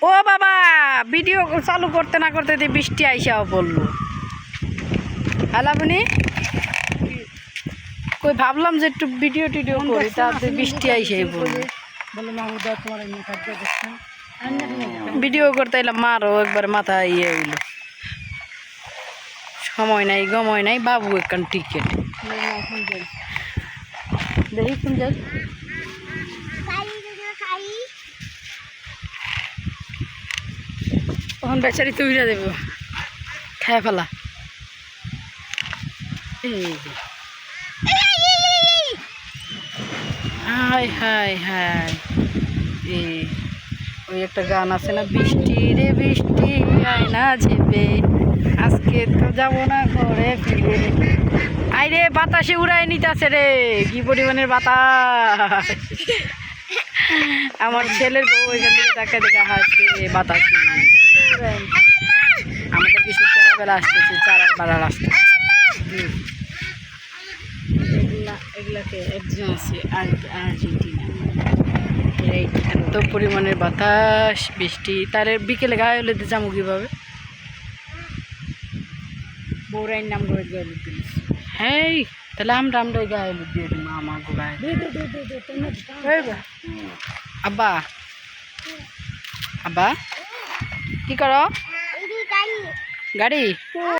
ও বাবা ভিডিও চালু করতে না করতে বৃষ্টি আইসাও পড়লো। আলাপনি কই ভাবলাম যে একটু ভিডিও টিডিও করি, তাতে বৃষ্টি আইসাই পড়লো। ভিডিও করতে এলাম, মারও একবার মাথা ইয়ে হইলো। সময় নাই গময় নাই, বাবু একখান টিকেট দেখি কোন যাই। তখন বেচারি তুইরা দেব খায় ফেলা। হাই হাই হাই ওই একটা গান আছে না, বৃষ্টি রে বৃষ্টি আয় না ঝেপে, আজকে তো যাবো না ঘরে ফিরে। আই রে বাতাসে উড়াই নিতেছে রে, কি পরিমাণের বাতাস। আমার ছেলের বউ ওইখান থেকে দেখা দেখা হাসছে বাতাসে। আমাদের কিছু চারাবেলা আসতেছে, চারার বেলা আসতে। এগুলাকে একজন আছে আর্জেন্টিনা। এত পরিমাণের বাতাস বৃষ্টি, তার বিকেলে গায়ে হলে যাবো কীভাবে? বৌরাইন নাম করে গায়ে হলুদ দিলিস। হ্যাঁ তাহলে আমরা গায়ে হলুদ দিয়ে দিব আমার গায়ে। আব্বা আব্বা কি করো? গাড়ি